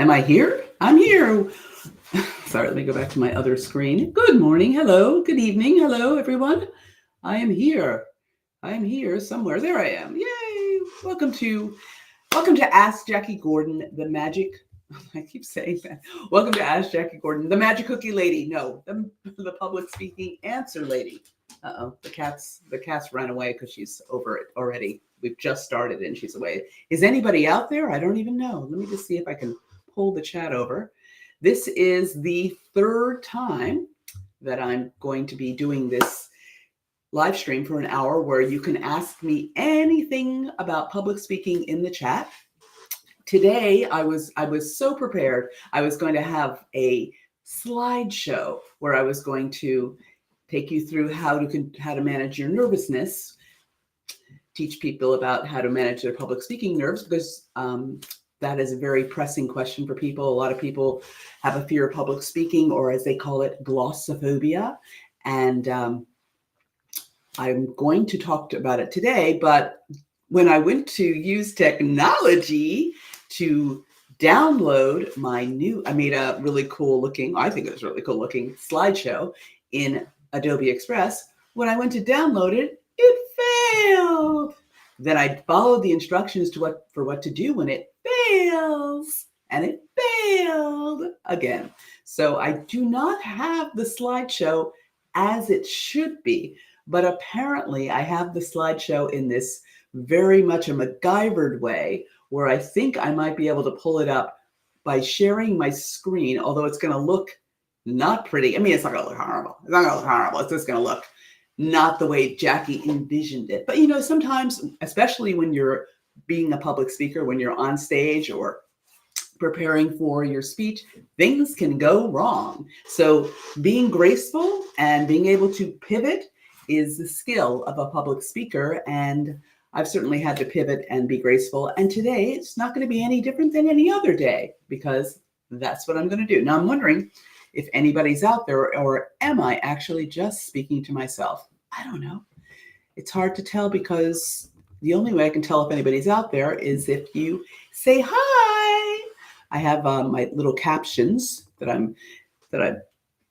Am I here? I'm here. Sorry, let me go back to my other screen. Good morning. Hello. Good evening. Hello, everyone. I am here. I am here somewhere. There I am. Yay. Welcome to Ask Jackie Gordon, the magic. I keep saying that. Welcome to Ask Jackie Gordon, the magic cookie lady. No, the public speaking answer lady. Uh-oh, the cat's ran away because she's over it already. We've just started and she's away. Is anybody out there? I don't even know. Let me just see if I can pull the chat over. This is the third time that I'm going to be doing this live stream for an hour where you can ask me anything about public speaking in the chat. Today, I was so prepared. I was going to have a slideshow where I was going to take you through how to manage your nervousness, teach people about how to manage their public speaking nerves, because that is a very pressing question for people. A lot of people have a fear of public speaking, or as they call it, glossophobia. And I'm going to talk about it today, but when I went to use technology to download I made a really cool looking, I think it was really cool looking slideshow in Adobe Express. When I went to download it, it failed. Then I followed the instructions for what to do when it fails, and it failed again. So I do not have the slideshow as it should be, but apparently I have the slideshow in this very much a MacGyvered way, where I think I might be able to pull it up by sharing my screen, although it's going to look not pretty. I mean, it's not going to look horrible. It's not going to look horrible. It's just going to look not the way Jackie envisioned it. But, sometimes, especially when you're being a public speaker, when you're on stage or preparing for your speech, things can go wrong. So being graceful and being able to pivot is the skill of a public speaker. And I've certainly had to pivot and be graceful. And today it's not going to be any different than any other day, because that's what I'm going to do. Now I'm wondering if anybody's out there, or am I actually just speaking to myself? I don't know. It's hard to tell, because the only way I can tell if anybody's out there is if you say hi. I have my little captions that I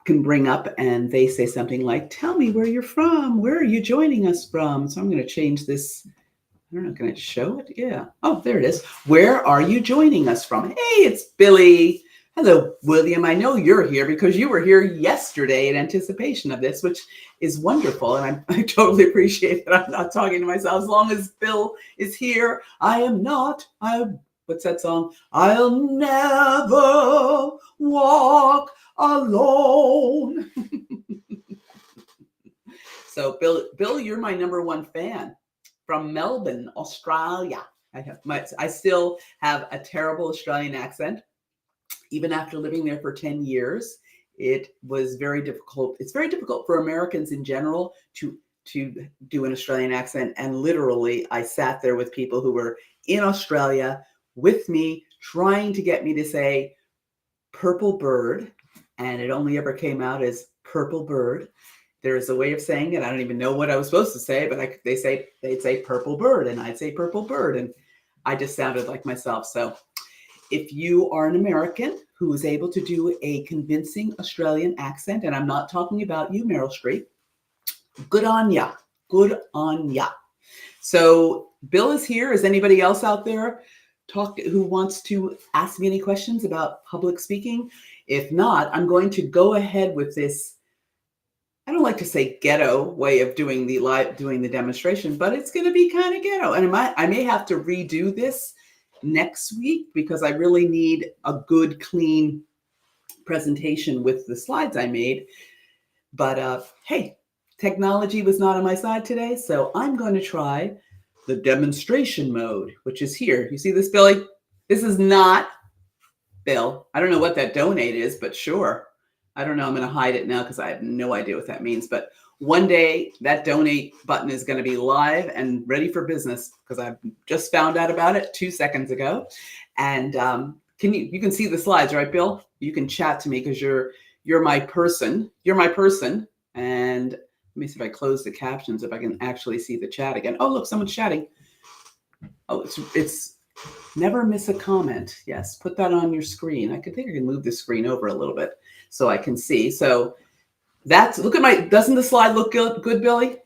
can bring up, and they say something like, "Tell me where you're from. Where are you joining us from?" So I'm going to change this. I don't know, can I show it? Yeah. Oh, there it is. Where are you joining us from? Hey, it's Billy. Hello, William. I know you're here because you were here yesterday in anticipation of this, which is wonderful. And I totally appreciate that I'm not talking to myself. As long as Bill is here, what's that song? I'll never walk alone. So Bill, you're my number one fan from Melbourne, Australia. I still have a terrible Australian accent. Even after living there for 10 years, it was very difficult. It's very difficult for Americans in general to do an Australian accent. And literally, I sat there with people who were in Australia with me, trying to get me to say purple bird. And it only ever came out as purple bird. There's a way of saying it. I don't even know what I was supposed to say, but they'd say purple bird, and I'd say purple bird. And I just sounded like myself. So if you are an American who is able to do a convincing Australian accent, and I'm not talking about you, Meryl Streep, good on ya. Good on ya. So Bill is here. Is anybody else out there who wants to ask me any questions about public speaking? If not, I'm going to go ahead with this. I don't like to say ghetto way of doing the demonstration, but it's going to be kind of ghetto. And I may have to redo this next week, because I really need a good, clean presentation with the slides I made. But hey, technology was not on my side today, so I'm going to try the demonstration mode, which is here. You see this, Billy? This is not Bill. I don't know what that donate is, but sure. I don't know. I'm going to hide it now because I have no idea what that means. But one day that donate button is going to be live and ready for business, because I just found out about it 2 seconds ago. And you can see the slides, right, Bill? You can chat to me because you're my person. You're my person. And let me see if I close the captions, if I can actually see the chat again. Oh, look, someone's chatting. Oh, it's Never miss a comment. Yes, put that on your screen. I think I can move the screen over a little bit so I can see. So that's, look at my, doesn't the slide look good, Billy?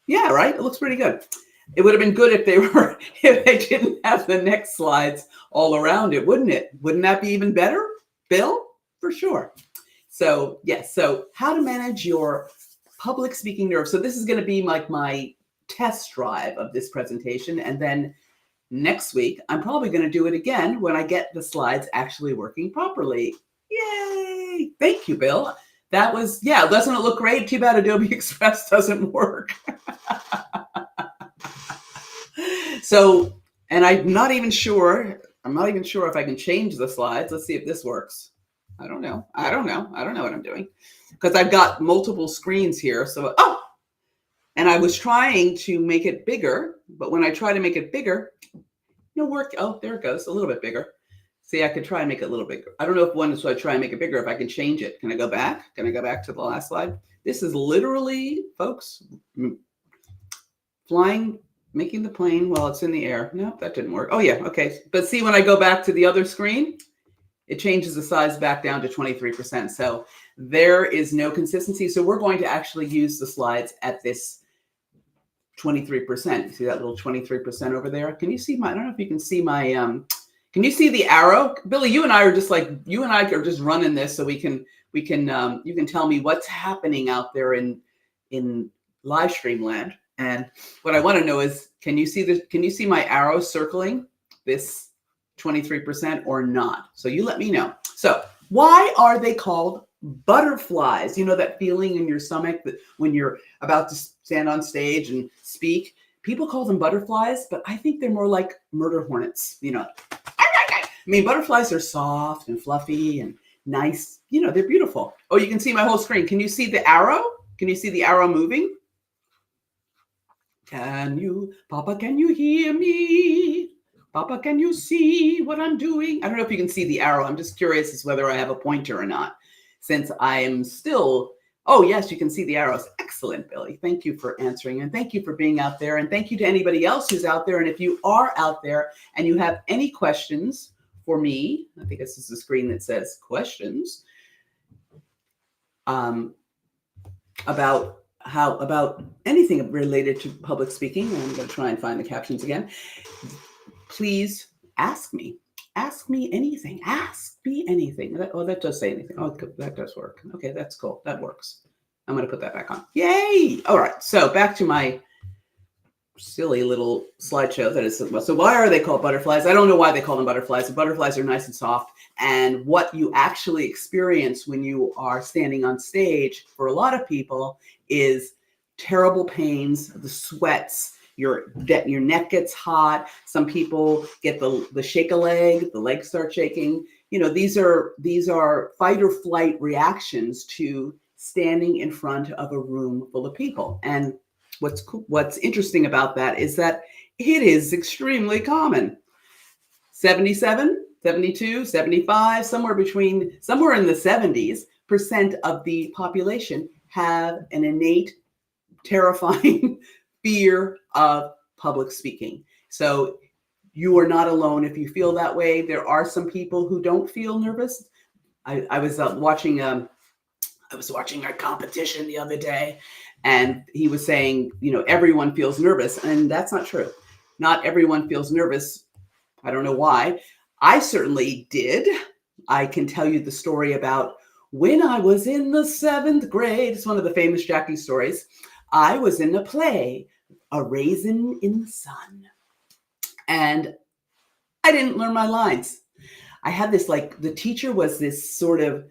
Yeah, right? It looks pretty good. It would have been good if they were, if they didn't have the next slides all around it, wouldn't it? Wouldn't that be even better, Bill? For sure. So yes, so how to manage your public speaking nerves. So this is going to be like my test drive of this presentation. And then next week, I'm probably going to do it again when I get the slides actually working properly. Yay! Thank you, Bill. That was, yeah, doesn't it look great? Too bad Adobe Express doesn't work. So, and I'm not even sure if I can change the slides. Let's see if this works. I don't know what I'm doing because I've got multiple screens here. So, oh, and I was trying to make it bigger, but when I try to make it bigger, no work. Oh, there it goes, a little bit bigger. See, I could try and make it a little bigger. I don't know if once I try and make it bigger, if I can change it. Can I go back? Can I go back to the last slide? This is literally, folks, flying, making the plane while it's in the air. No, that didn't work. Oh yeah, okay. But see, when I go back to the other screen, it changes the size back down to 23%. So there is no consistency. So we're going to actually use the slides at this 23%. See that little 23% over there? Can you see my, I don't know if you can see my, can you see the arrow? Billy, you and I are just running this so you can tell me what's happening out there in Livestream land. And what I want to know is, can you see my arrow circling this 23% or not? So you let me know. So why are they called butterflies? You know that feeling in your stomach that when you're about to stand on stage and speak, people call them butterflies, but I think they're more like murder hornets. You know, I mean, butterflies are soft and fluffy and nice. You know, they're beautiful. Oh, you can see my whole screen. Can you see the arrow? Can you see the arrow moving? Papa, can you hear me? Papa, can you see what I'm doing? I don't know if you can see the arrow. I'm just curious as whether I have a pointer or not, since I am still, oh yes, you can see the arrows. Excellent, Billy. Thank you for answering, and thank you for being out there, and thank you to anybody else who's out there. And if you are out there and you have any questions for me, I think this is the screen that says questions, about anything related to public speaking. And I'm going to try and find the captions again. Please ask me. Ask me anything. Ask me anything. That does say anything. Oh, that does work. Okay, that's cool. That works. I'm going to put that back on. Yay! All right. So back to my silly little slideshow. So why are they called butterflies? I don't know why they call them butterflies. The butterflies are nice and soft. And what you actually experience when you are standing on stage for a lot of people is terrible pains, the sweats, your neck gets hot. Some people get the shake a leg, the legs start shaking. You know, these are fight or flight reactions to standing in front of a room full of people. And what's interesting about that is that it is extremely common. 77, 72, 75, somewhere in the 70s% of the population have an innate, terrifying fear of public speaking. So you are not alone if you feel that way. There are some people who don't feel nervous. I was watching a competition the other day, and he was saying, you know, everyone feels nervous, and that's not true. Not everyone feels nervous. I don't know why. I certainly did. I can tell you the story about when I was in the 7th grade. It's one of the famous Jackie stories. I was in a play, A Raisin in the Sun, and I didn't learn my lines. I had this, like, the teacher was this sort of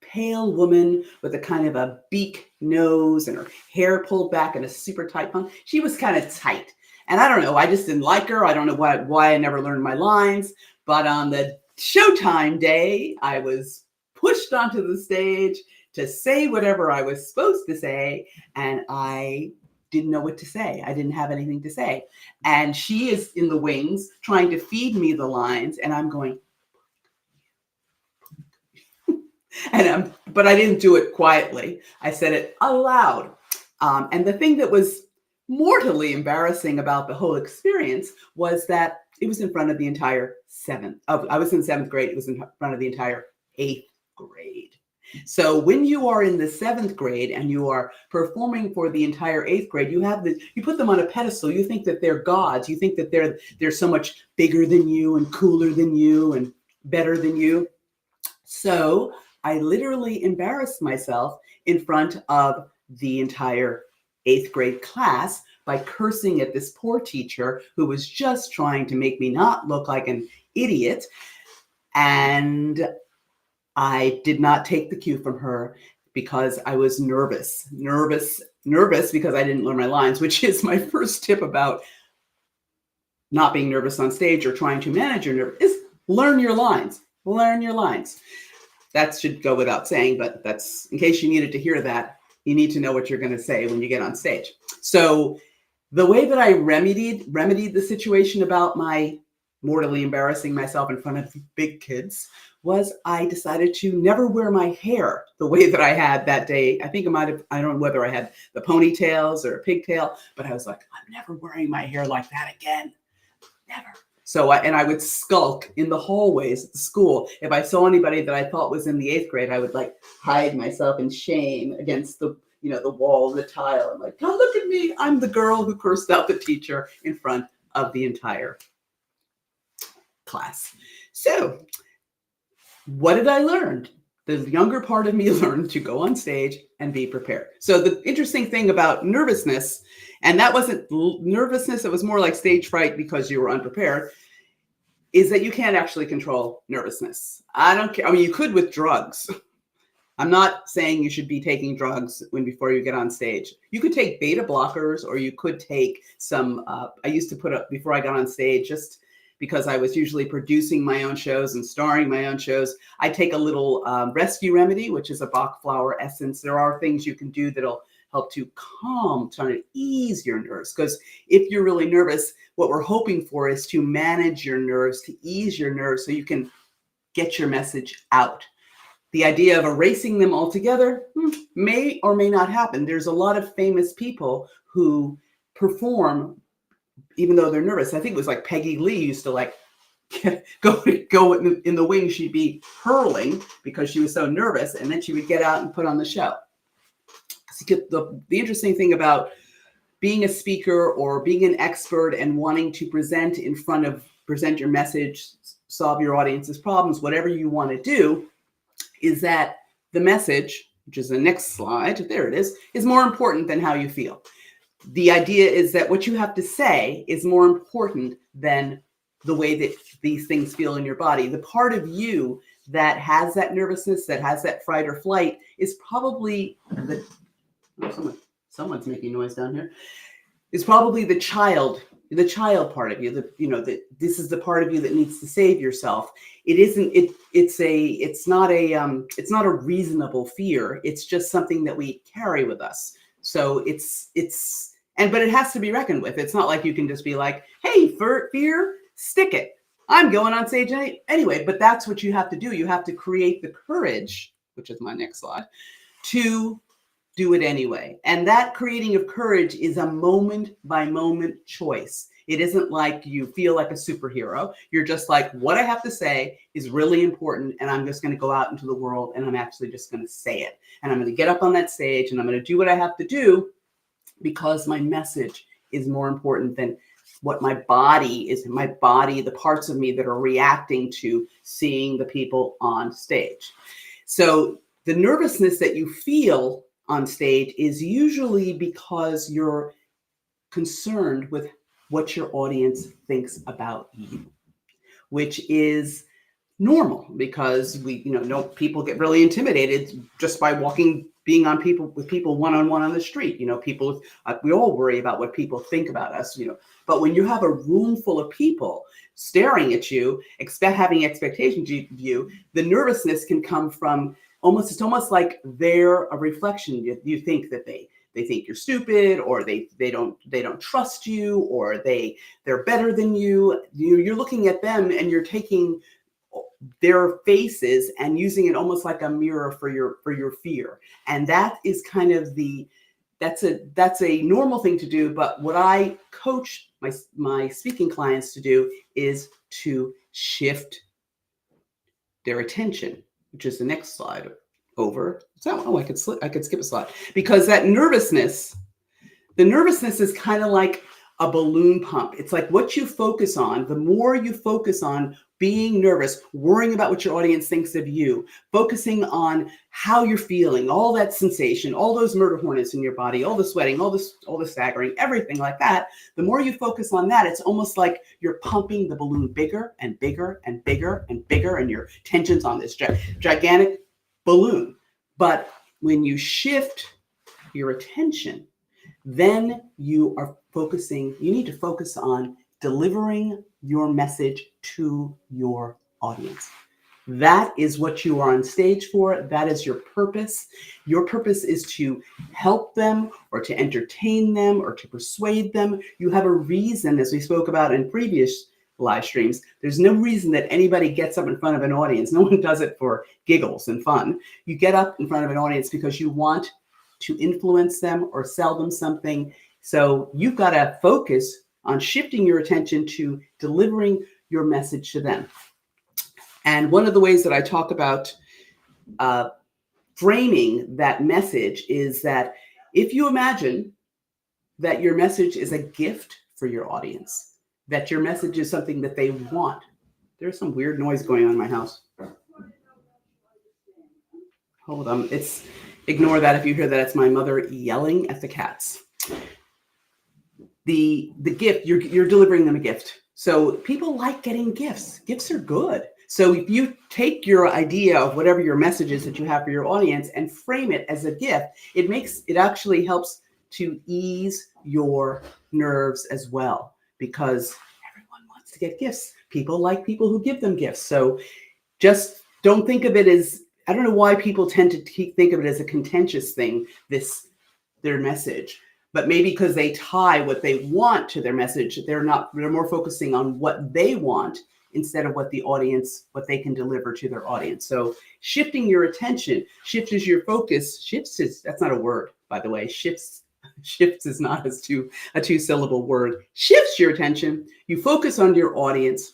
pale woman with a kind of a beak nose and her hair pulled back in a super tight bun. She was kind of tight. And I don't know, I just didn't like her. I don't know why I never learned my lines. But on the showtime day, I was pushed onto the stage to say whatever I was supposed to say. And I didn't know what to say. I didn't have anything to say. And she is in the wings trying to feed me the lines. And I'm going, but I didn't do it quietly. I said it aloud. And the thing that was mortally embarrassing about the whole experience was that It was in front of the entire I was in 7th grade. It was in front of the entire 8th grade. So when you are in the 7th grade and you are performing for the entire 8th grade, you put them on a pedestal. You think that they're gods. You think that they're so much bigger than you and cooler than you and better than you. So I literally embarrassed myself in front of the entire 8th grade class by cursing at this poor teacher who was just trying to make me not look like an idiot. And I did not take the cue from her because I was nervous because I didn't learn my lines, which is my first tip about not being nervous on stage or trying to manage your nerves, is learn your lines. Learn your lines. That should go without saying, but that's in case you needed to hear that, you need to know what you're going to say when you get on stage. So the way that I remedied the situation about my mortally embarrassing myself in front of big kids was I decided to never wear my hair the way that I had that day. I think I don't know whether I had the ponytails or a pigtail, but I was like, I'm never wearing my hair like that again. Never. So I would skulk in the hallways at the school. If I saw anybody that I thought was in the 8th grade, I would like hide myself in shame against the wall, the tile. I'm like, oh, look at me. I'm the girl who cursed out the teacher in front of the entire class. So what did I learn? The younger part of me learned to go on stage and be prepared. So the interesting thing about nervousness, and that wasn't nervousness, it was more like stage fright because you were unprepared, is that you can't actually control nervousness. I don't care. I mean, you could with drugs. I'm not saying you should be taking drugs before you get on stage. You could take beta blockers, or you could take some, I used to put up before I got on stage, just because I was usually producing my own shows and starring my own shows, I take a little rescue remedy, which is a Bach flower essence. There are things you can do that'll help to try to ease your nerves. Because if you're really nervous, what we're hoping for is to manage your nerves, to ease your nerves so you can get your message out. The idea of erasing them altogether may or may not happen. There's a lot of famous people who perform even though they're nervous. I think it was like Peggy Lee used to like go in the wings. She'd be hurling because she was so nervous, and then she would get out and put on the show. So the interesting thing about being a speaker or being an expert and wanting to present your message, solve your audience's problems, whatever you want to do, is that the message, which is the next slide, there it is more important than how you feel. The idea is that what you have to say is more important than the way that these things feel in your body. The part of you that has that nervousness, that has that fright or flight, is probably someone's making noise down here, is probably the child part of you. This is the part of you that needs to save yourself. It's not a reasonable fear. It's just something that we carry with us. So but it has to be reckoned with. It's not like you can just be like, hey, fear, stick it. I'm going on stage anyway. But that's what you have to do. You have to create the courage, which is my next slide, to do it anyway. And that creating of courage is a moment by moment choice. It isn't like you feel like a superhero. You're just like, what I have to say is really important, and I'm just going to go out into the world and I'm actually just going to say it. And I'm going to get up on that stage and I'm going to do what I have to do because my message is more important than what my body is. My body, the parts of me that are reacting to seeing the people on stage. So the nervousness that you feel on stage is usually because you're concerned with what your audience thinks about you, which is normal because people get really intimidated just by being with people one-on-one on the street. People, we all worry about what people think about us, but when you have a room full of people staring at you, having expectations of you, the nervousness can come from it's almost like they're a reflection. You think that they think you're stupid, or they don't trust you, or they're better than you. You're looking at them and you're taking their faces and using it almost like a mirror for your fear. And that is kind of the that's a normal thing to do. But what I coach my speaking clients to do is to shift their attention, which is the next slide over. So, I could skip a slide, because that nervousness, the nervousness is kind of like a balloon pump. It's like what you focus on. The more you focus on being nervous, worrying about what your audience thinks of you, focusing on how you're feeling, all that sensation, all those murder hornets in your body, all the sweating, all the staggering, everything like that. The more you focus on that, it's almost like you're pumping the balloon bigger and bigger and bigger and bigger, and your tension's on this gigantic balloon. But when you shift your attention, then you need to focus on delivering your message to your audience. That is what you are on stage for. That is your purpose. Your purpose is to help them, or to entertain them, or to persuade them. You have a reason, as we spoke about in previous live streams. There's no reason that anybody gets up in front of an audience. No one does it for giggles and fun. You get up in front of an audience because you want to influence them or sell them something. So you've got to focus on shifting your attention to delivering your message to them. And one of the ways that I talk about framing that message is that if you imagine that your message is a gift for your audience, that your message is something that they want. There's some weird noise going on in my house. Hold on. Ignore that if you hear that. It's my mother yelling at the cats. The gift, you're delivering them a gift. So people like getting gifts. Gifts are good. So if you take your idea of whatever your message is that you have for your audience and frame it as a gift, it actually helps to ease your nerves as well, because everyone wants to get gifts. People like people who give them gifts. So just don't think of it as, I don't know why people tend to think of it as a contentious thing, their message, but maybe because they tie what they want to their message, they're more focusing on what they want instead of what they can deliver to their audience. So shifting your attention, shifts your focus, that's not a word, by the way, shifts is not a two-syllable word. Shifts your attention, you focus on your audience.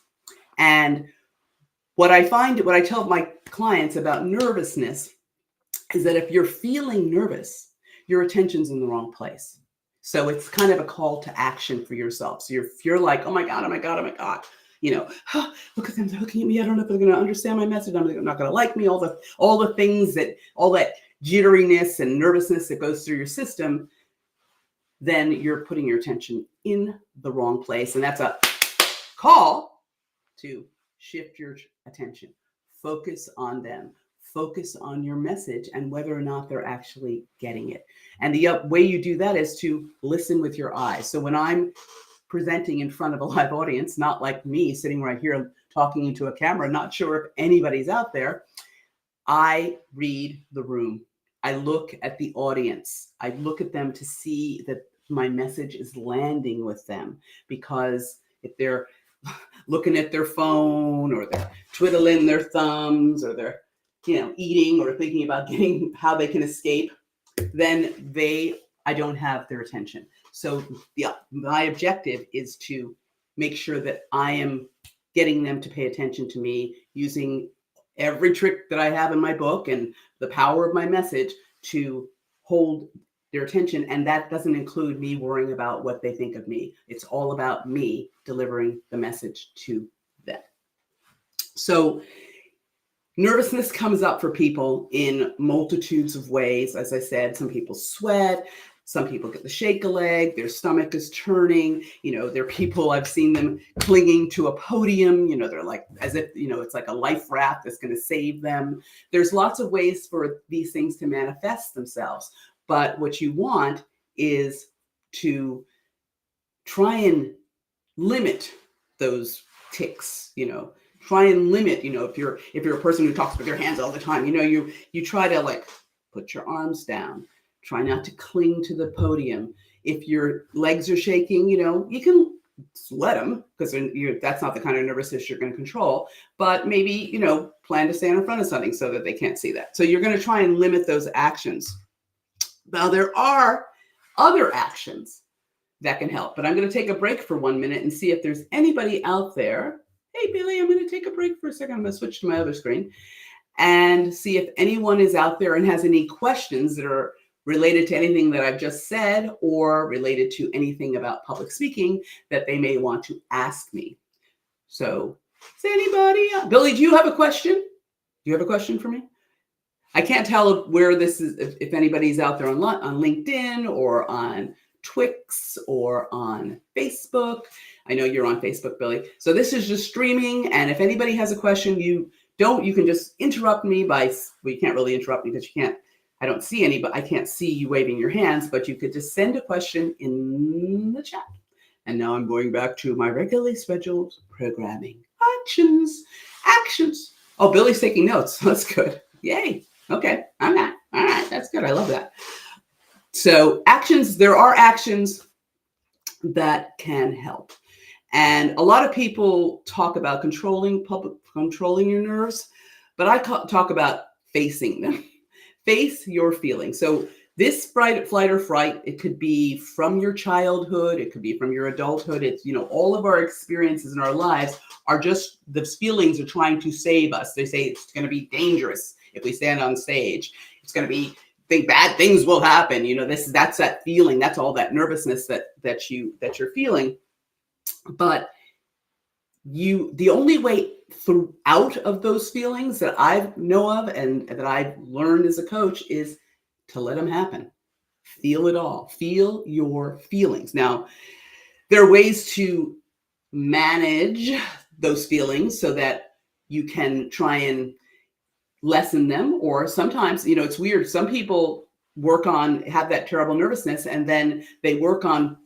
And what I tell my clients about nervousness is that if you're feeling nervous, your attention's in the wrong place. So it's kind of a call to action for yourself. So you're like, oh my God, look at them, they're looking at me. I don't know if they're going to understand my message. They're not going to like me. All the things all that jitteriness and nervousness that goes through your system, then you're putting your attention in the wrong place. And that's a call to shift your attention. Focus on them. Focus on your message and whether or not they're actually getting it. And the way you do that is to listen with your eyes. So when I'm presenting in front of a live audience, not like me sitting right here talking into a camera, not sure if anybody's out there, I read the room. I look at the audience. I look at them to see that my message is landing with them, because if they're looking at their phone, or they're twiddling their thumbs, or they're eating or thinking about how they can escape, then I don't have their attention. So my objective is to make sure that I am getting them to pay attention to me, using every trick that I have in my book and the power of my message to hold their attention. And that doesn't include me worrying about what they think of me. It's all about me delivering the message to them. So nervousness comes up for people in multitudes of ways. As I said, some people sweat, some people get the shake a leg, their stomach is turning. There are people, I've seen them clinging to a podium, they're like, as if, it's like a life raft that's going to save them. There's lots of ways for these things to manifest themselves. But what you want is to try and limit those tics, try and limit, if you're a person who talks with your hands all the time, you try to like put your arms down, try not to cling to the podium. If your legs are shaking, you can let them, because that's not the kind of nervousness you're going to control, but maybe, plan to stand in front of something so that they can't see that. So you're going to try and limit those actions. Now there are other actions that can help. But I'm going to take a break for 1 minute and see if there's anybody out there. Hey, Billy, I'm going to take a break for a second. I'm going to switch to my other screen and see if anyone is out there and has any questions that are related to anything that I've just said or related to anything about public speaking that they may want to ask me. So is anybody? Billy, do you have a question? Do you have a question for me? I can't tell where this is, if anybody's out there on LinkedIn or on Twix or on Facebook. I know you're on Facebook, Billy. So this is just streaming. And if anybody has a question, you can just interrupt me by, well, you can't really interrupt me because I don't see any, but I can't see you waving your hands, but you could just send a question in the chat. And now I'm going back to my regularly scheduled programming. Actions. Oh, Billy's taking notes. That's good. Yay. Okay. All right. That's good. I love that. So actions, there are actions that can help. And a lot of people talk about controlling your nerves, but I talk about facing them. Face your feelings. So this flight or fright, it could be from your childhood, it could be from your adulthood. It's, all of our experiences in our lives are just, those feelings are trying to save us. They say it's going to be dangerous if we stand on stage. It's going to be, bad things will happen. That's that feeling. That's all that nervousness that you're feeling. But the only way out of those feelings that I know of and that I've learned as a coach is to let them happen. Feel it all. Feel your feelings. Now, there are ways to manage those feelings so that you can try and lessen them. Or sometimes, it's weird. Some people have that terrible nervousness, and then they work on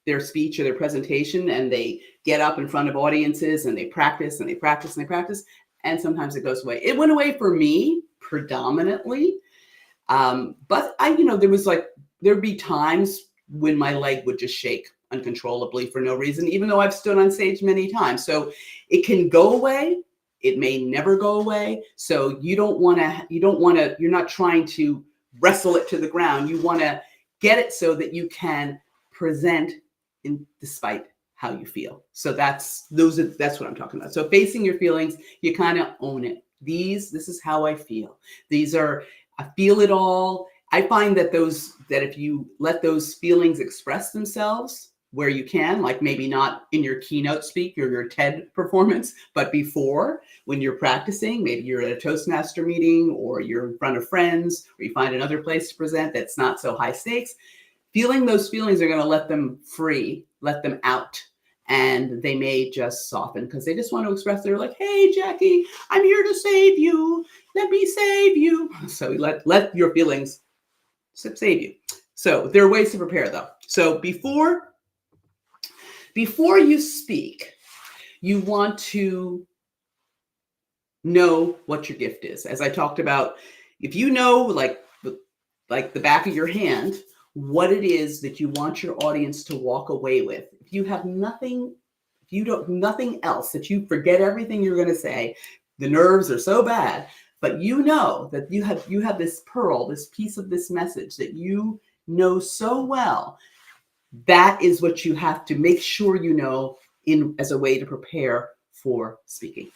their speech or their presentation, and they get up in front of audiences and they practice and they practice and they practice. And sometimes it goes away. It went away for me predominantly. But there'd be times when my leg would just shake uncontrollably for no reason, even though I've stood on stage many times. So it can go away. It may never go away. So you're not trying to wrestle it to the ground. You want to get it so that you can present despite how you feel. So that's what I'm talking about. So facing your feelings, you kind of own it. This is how I feel. I feel it all. I find that if you let those feelings express themselves where you can, like maybe not in your keynote speak or your TED performance, but before, when you're practicing, maybe you're at a Toastmaster meeting or you're in front of friends or you find another place to present that's not so high stakes, feeling those feelings are going to let them free, let them out. And they may just soften because they just want to express, they're like, hey, Jackie, I'm here to save you. Let me save you. So let your feelings save you. So there are ways to prepare though. So before you speak, you want to know what your gift is. As I talked about, if you know, like the back of your hand, what it is that you want your audience to walk away with. If you have nothing else, that you forget everything you're going to say, the nerves are so bad, but you know that you have this pearl, this piece of this message that you know so well. That is what you have to make sure you know as a way to prepare for speaking.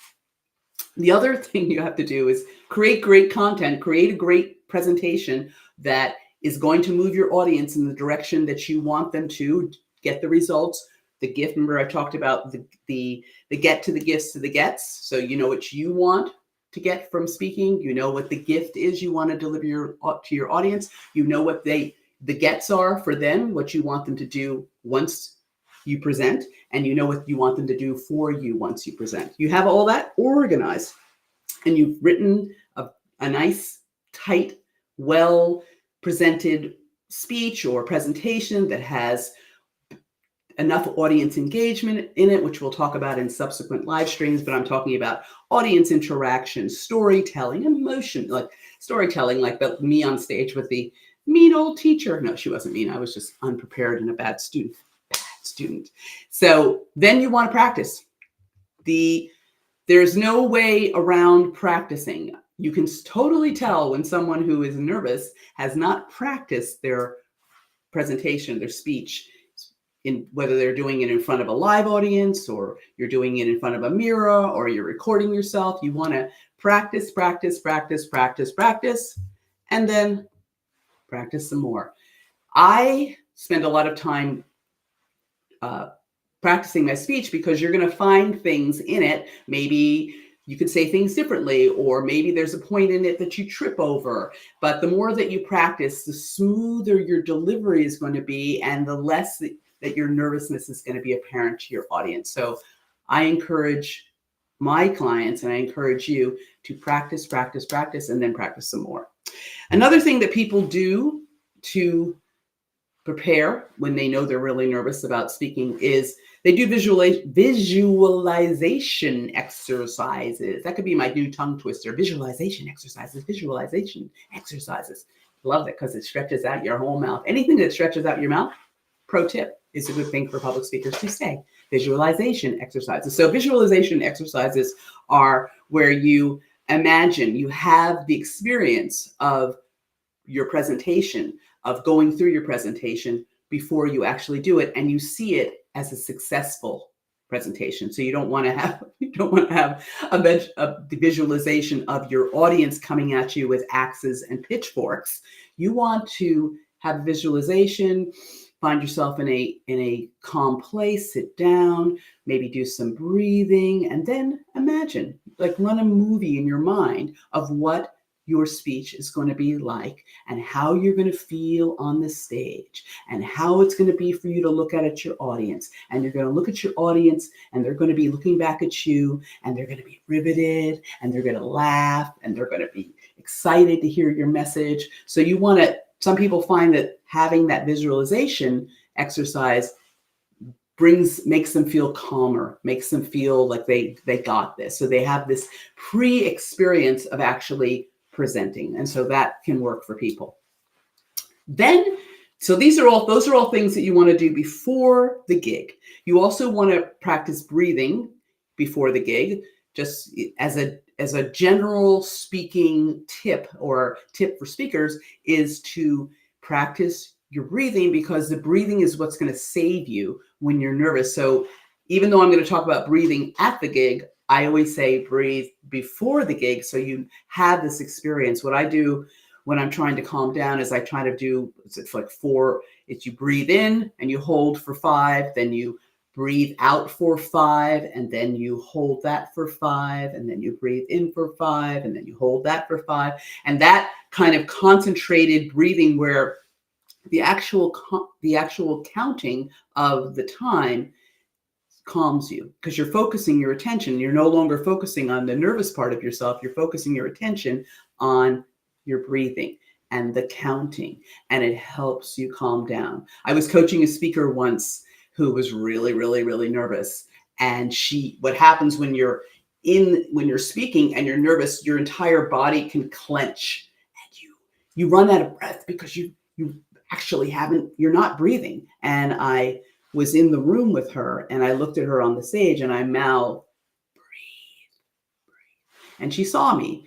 The other thing you have to do is create great content, create a great presentation that is going to move your audience in the direction that you want them to get the results. The gift, remember I talked about the get to the gifts to the gets. So you know what you want to get from speaking. You know what the gift is you want to deliver to your audience. You know what the gets are for them, what you want them to do once you present, and you know what you want them to do for you once you present. You have all that organized, and you've written a nice, tight, well-presented speech or presentation that has enough audience engagement in it, which we'll talk about in subsequent live streams, but I'm talking about audience interaction, storytelling, emotion, like storytelling, like me on stage with the mean old teacher. No, she wasn't mean. I was just unprepared and a bad student. So then you want to practice. There's no way around practicing. You can totally tell when someone who is nervous has not practiced their presentation, their speech, in whether they're doing it in front of a live audience or you're doing it in front of a mirror or you're recording yourself. You want to practice, practice, practice, practice, practice, and then practice some more. I spend a lot of time practicing my speech because you're going to find things in it. Maybe you could say things differently, or maybe there's a point in it that you trip over. But the more that you practice, the smoother your delivery is going to be, and the less that your nervousness is going to be apparent to your audience. So I encourage my clients, and I encourage you to practice, practice, practice, and then practice some more. Another thing that people do to prepare when they know they're really nervous about speaking is they do visualization exercises. That could be my new tongue twister. Visualization exercises, visualization exercises. Love it because it stretches out your whole mouth. Anything that stretches out your mouth, pro tip, is a good thing for public speakers to say. Visualization exercises. So visualization exercises are where you imagine, you have the experience of your presentation, of going through your presentation before you actually do it, and you see it as a successful presentation. So you don't want to have the visualization of your audience coming at you with axes and pitchforks. You want to have visualization. Find yourself in a calm place, sit down, maybe do some breathing, and then imagine, like run a movie in your mind of what your speech is going to be like and how you're going to feel on the stage and how it's going to be for you to look at your audience. And you're going to look at your audience and they're going to be looking back at you and they're going to be riveted and they're going to laugh and they're going to be excited to hear your message. So you want to, some people find that having that visualization exercise makes them feel calmer, makes them feel like they got this. So they have this pre-experience of actually presenting. And so that can work for people. Then, so those are all things that you want to do before the gig. You also want to practice breathing before the gig, just as a general speaking tip or tip for speakers is to practice your breathing, because the breathing is what's going to save you when you're nervous. So even though I'm going to talk about breathing at the gig, I always say breathe before the gig so you have this experience. What I do when I'm trying to calm down is I try to do, it's like 4, it's you breathe in and you hold for 5, then you breathe out for 5, and then you hold that for 5, and then you breathe in for 5, and then you hold that for 5. And that kind of concentrated breathing where the actual counting of the time calms you, because you're focusing your attention. You're no longer focusing on the nervous part of yourself. You're focusing your attention on your breathing and the counting, and it helps you calm down. I was coaching a speaker once who was really, really, really nervous. And what happens when you're speaking and you're nervous, your entire body can clench and you run out of breath because you actually you're not breathing. And I was in the room with her and I looked at her on the stage and I mouthed, breathe, breathe. And she saw me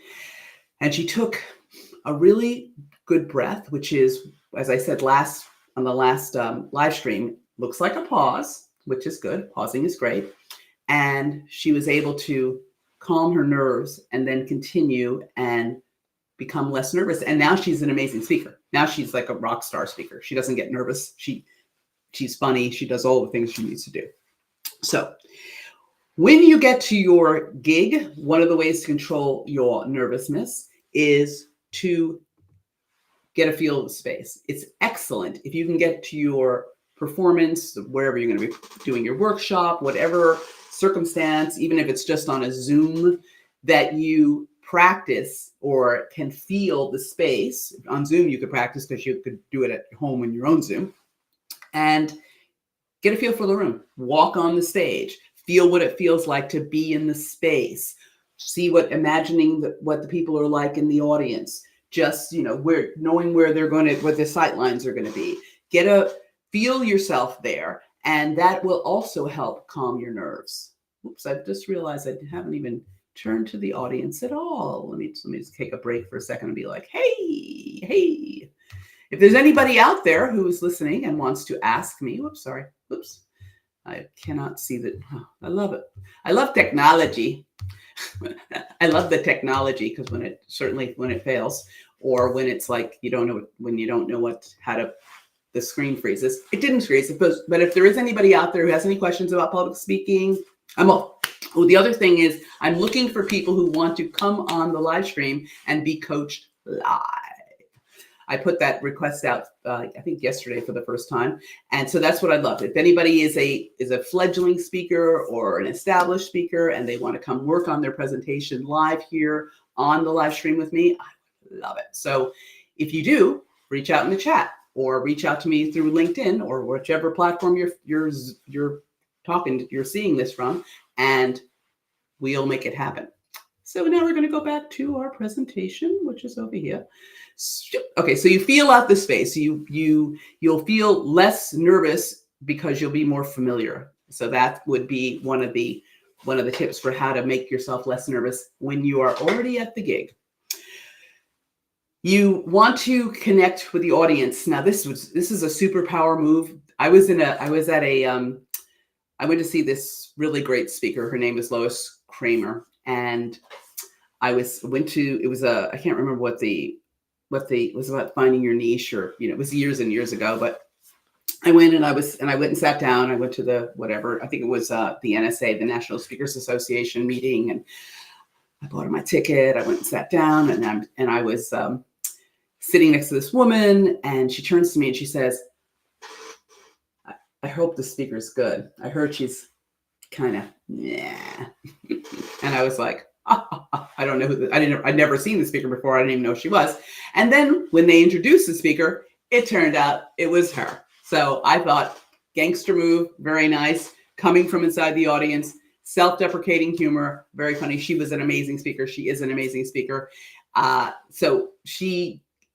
and she took a really good breath, which is, as I said on the last live stream, looks like a pause, which is good. Pausing is great. And she was able to calm her nerves and then continue and become less nervous. And now she's an amazing speaker. Now she's like a rock star speaker. She doesn't get nervous. She's funny. She does all the things she needs to do. So when you get to your gig, one of the ways to control your nervousness is to get a feel of the space. It's excellent if you can get to your performance, wherever you're going to be doing your workshop, whatever circumstance, even if it's just on a Zoom, that you practice or can feel the space. On Zoom, you could practice because you could do it at home in your own Zoom. And get a feel for the room. Walk on the stage. Feel what it feels like to be in the space. See imagining what the people are like in the audience. Just, knowing where what the sight lines are going to be. Feel yourself there. And that will also help calm your nerves. Oops, I just realized I haven't even turned to the audience at all. Let me just take a break for a second and be like, hey. if there's anybody out there who is listening and wants to ask me, whoops, I cannot see that. Oh, I love it. I love technology. I love the technology because when it fails, or when it's like you don't know the screen freezes. It didn't freeze, but if there is anybody out there who has any questions about public speaking, the other thing is I'm looking for people who want to come on the live stream and be coached live. I put that request out, I think yesterday for the first time. And so that's what I'd love. If anybody is a fledgling speaker or an established speaker and they want to come work on their presentation live here on the live stream with me, I love it. So if you do, reach out in the chat or reach out to me through LinkedIn or whichever platform you're seeing this from, and we'll make it happen. So now we're going to go back to our presentation, which is over here. Okay, so you feel out the space. You'll feel less nervous because you'll be more familiar. So that would be one of the tips for how to make yourself less nervous when you are already at the gig. You want to connect with the audience. Now this is a superpower move. I went to see this really great speaker. Her name is Lois Kramer, and I can't remember what it was about, finding your niche, or it was years and years ago, but I went and sat down. I went to the whatever, I think it was the NSA, the National Speakers Association meeting, and I bought her my ticket. I went and sat down, and I was sitting next to this woman, and she turns to me and she says, I hope the speaker's good. I heard she's kind of, yeah. And I was like, I don't know I'd never seen the speaker before. I didn't even know who she was. And then when they introduced the speaker, it turned out it was her. So I thought, gangster move, very nice, coming from inside the audience, self-deprecating humor, very funny. She was an amazing speaker. She is an amazing speaker. So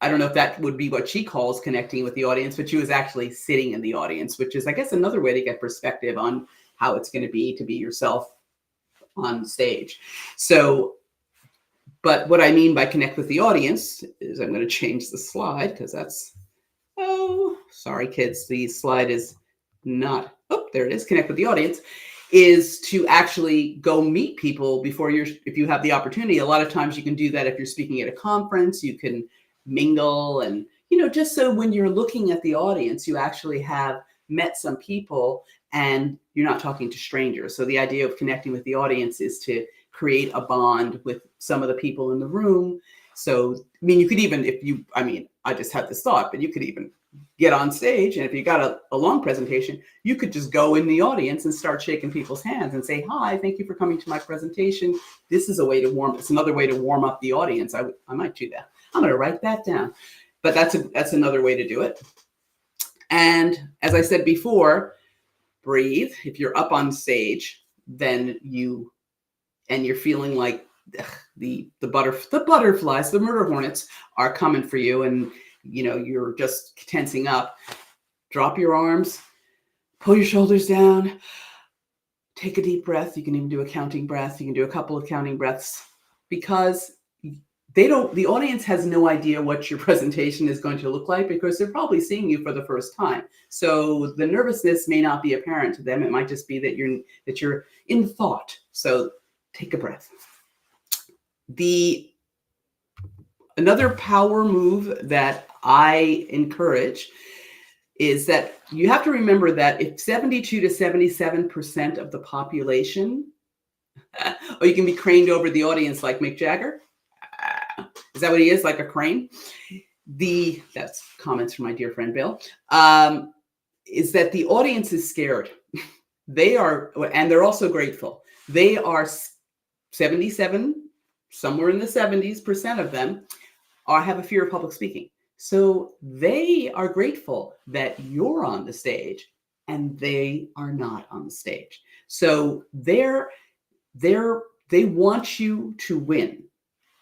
I don't know if that would be what she calls connecting with the audience, but she was actually sitting in the audience, which is, I guess, another way to get perspective on how it's going to be yourself on stage. So, but what I mean by connect with the audience is, I'm going to change the slide because sorry kids, the slide is not, there it is. Connect with the audience is to actually go meet people if you have the opportunity. A lot of times you can do that if you're speaking at a conference. You can mingle and, just so when you're looking at the audience, you actually have met some people and you're not talking to strangers. So the idea of connecting with the audience is to create a bond with some of the people in the room. So, you could even, I just had this thought, but you could even get on stage, and if you got a long presentation, you could just go in the audience and start shaking people's hands and say, hi, thank you for coming to my presentation. It's another way to warm up the audience. I might do that. I'm going to write that down, but that's another way to do it. And as I said before, breathe. If you're up on stage, then you're feeling like the butterflies, the murder hornets are coming for you, and you're just tensing up. Drop your arms, pull your shoulders down, take a deep breath. You can even do a counting breath. You can do a couple of counting breaths, because the audience has no idea what your presentation is going to look like, because they're probably seeing you for the first time. So the nervousness may not be apparent to them. It might just be that you're in thought. So take a breath. Another power move that I encourage is that you have to remember that if 72 to 77% of the population, or you can be craned over the audience like Mick Jagger. Is that what he is, like a crane? That's comments from my dear friend Bill. Is that the audience is scared. They are, and they're also grateful. They are 77, somewhere in the 70% of them have a fear of public speaking. So they are grateful that you're on the stage and they are not on the stage. So they want you to win.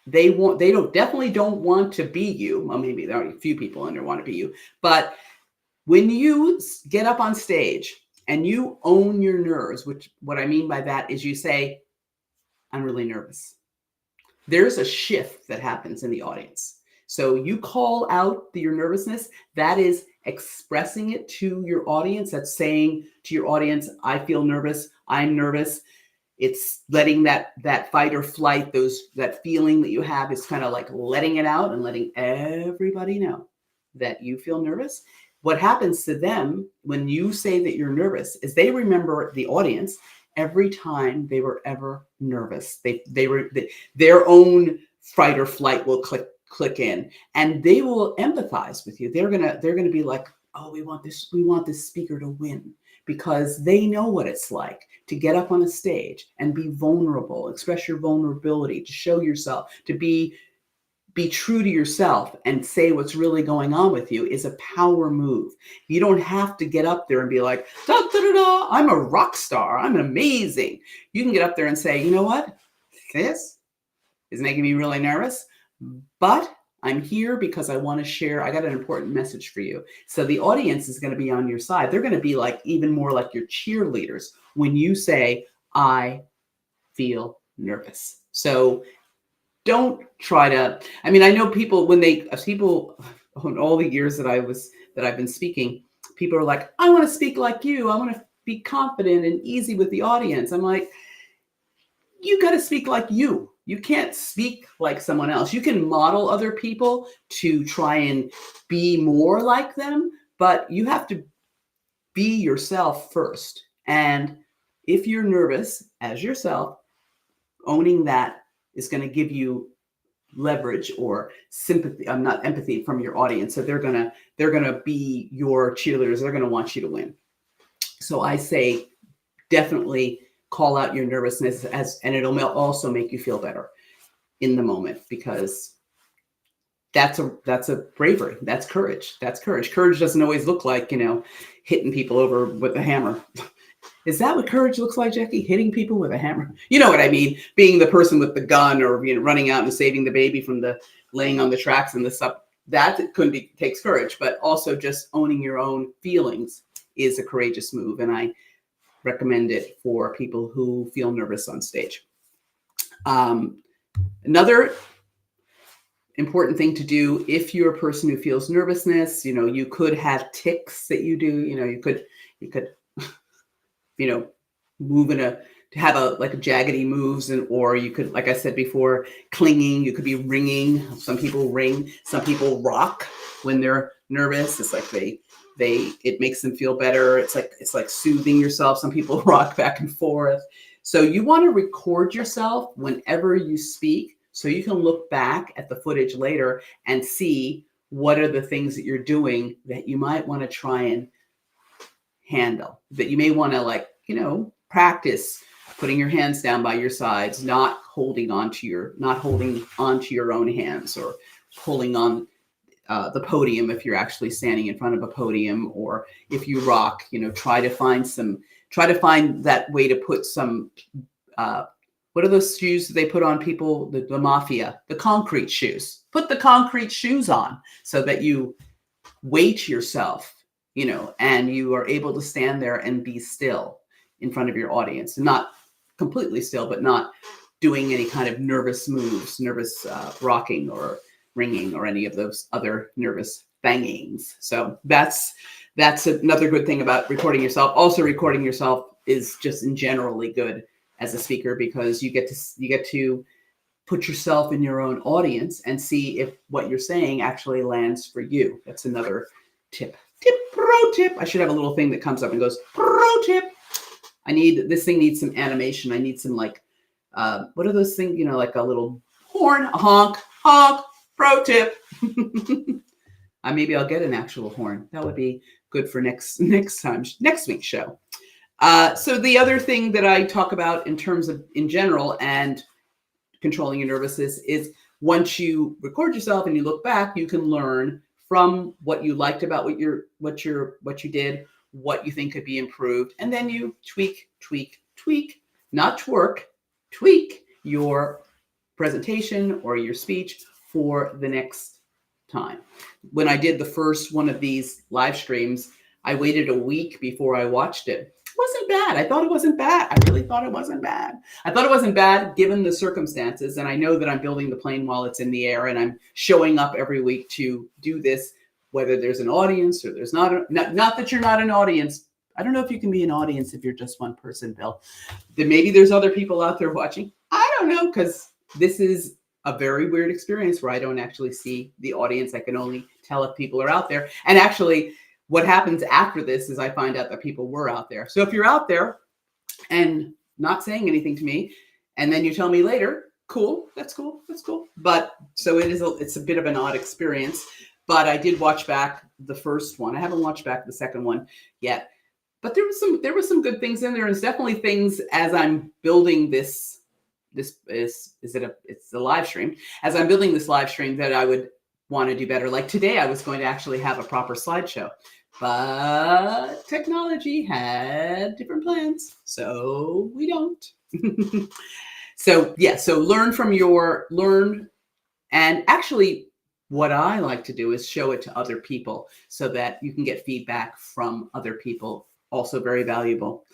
They definitely don't want to be you. Well, maybe there are a few people in there want to be you, but when you get up on stage and you own your nerves, which what I mean by that is you say, I'm really nervous. There's a shift that happens in the audience. So you call out your nervousness. That is expressing it to your audience. That's saying to your audience, I feel nervous. I'm nervous. It's letting that fight or flight, that feeling that you have, is kind of like letting it out and letting everybody know that you feel nervous. What happens to them when you say that you're nervous is they remember, the audience, every time they were ever nervous. Their own fight or flight will click in, and they will empathize with you. They're gonna be like, oh, we want this speaker to win, because they know what it's like to get up on a stage and be vulnerable, express your vulnerability, to show yourself, to be true to yourself and say what's really going on with you, is a power move. You don't have to get up there and be like, da, da, da, da, I'm a rock star, I'm amazing. You can get up there and say, you know what? This is making me really nervous, but I'm here because I want to share. I got an important message for you. So the audience is going to be on your side. They're going to be like, even more like your cheerleaders when you say, I feel nervous. So don't try to, I mean, I know people, on all the years that I've been speaking, people are like, I want to speak like you. I want to be confident and easy with the audience. I'm like, you got to speak like you. You can't speak like someone else. You can model other people to try and be more like them, but you have to be yourself first. And if you're nervous as yourself, owning that is going to give you leverage or sympathy, not empathy, from your audience. So they're going to be your cheerleaders. They're going to want you to win. So I say, definitely call out your nervousness, and it'll also make you feel better in the moment, because that's a bravery. That's courage. Courage doesn't always look like, hitting people over with a hammer. Is that what courage looks like, Jackie? Hitting people with a hammer? You know what I mean? Being the person with the gun, or running out and saving the baby from the laying on the tracks and the stuff. That takes courage, but also just owning your own feelings is a courageous move, and I recommend it for people who feel nervous on stage. Another important thing to do, if you're a person who feels nervousness, you could have tics that you do. You could move to have like a jaggedy moves, or you could, like I said before, clinging. You could be ringing. Some people ring. Some people rock when they're nervous. It's like it makes them feel better. It's like soothing yourself. Some people rock back and forth. So you want to record yourself whenever you speak, so you can look back at the footage later and see what are the things that you're doing that you might want to try and handle, that you may want to practice putting your hands down by your sides, not holding onto your own hands, or pulling on the podium if you're actually standing in front of a podium, or if you rock, try to find that way to put some, what are those shoes that they put on people, the mafia, the concrete shoes. Put the concrete shoes on so that you weight yourself, and you are able to stand there and be still in front of your audience, and not completely still, but not doing any kind of nervous moves, nervous rocking or ringing, or any of those other nervous bangings. So that's another good thing about recording yourself. Also, recording yourself is just in generally good as a speaker, because you get to put yourself in your own audience and see if what you're saying actually lands for you. That's another tip. Pro tip. I should have a little thing that comes up and goes, pro tip. This thing needs some animation. I need some what are those things? Like a little horn, a honk, pro tip. Maybe I'll get an actual horn. That would be good for next week's show. So the other thing that I talk about in terms of, in general, and controlling your nervousness, is once you record yourself and you look back, you can learn from what you liked about what you did, what you think could be improved, and then you tweak, not twerk, tweak your presentation or your speech for the next time. When I did the first one of these live streams, I waited a week before I watched it. wasn't bad. I thought it wasn't bad. I really thought it wasn't bad. I thought it wasn't bad given the circumstances. And I know that I'm building the plane while it's in the air, and I'm showing up every week to do this, whether there's an audience or there's not. Not that you're not an audience. I don't know if you can be an audience if you're just one person, Bill. Then maybe there's other people out there watching. I don't know, because this is a very weird experience where I don't actually see the audience. I can only tell if people are out there. And actually, what happens after this is I find out that people were out there. So if you're out there and not saying anything to me, and then you tell me later, cool, that's cool, that's cool. But so it's a bit of an odd experience. But I did watch back the first one. I haven't watched back the second one yet. But there was some good things in there. There's definitely things as I'm building this. It's the live stream. As I'm building this live stream that I would want to do better. Like today, I was going to actually have a proper slideshow, but technology had different plans, so we don't. So yeah, so learn, and actually what I like to do is show it to other people so that you can get feedback from other people, also very valuable.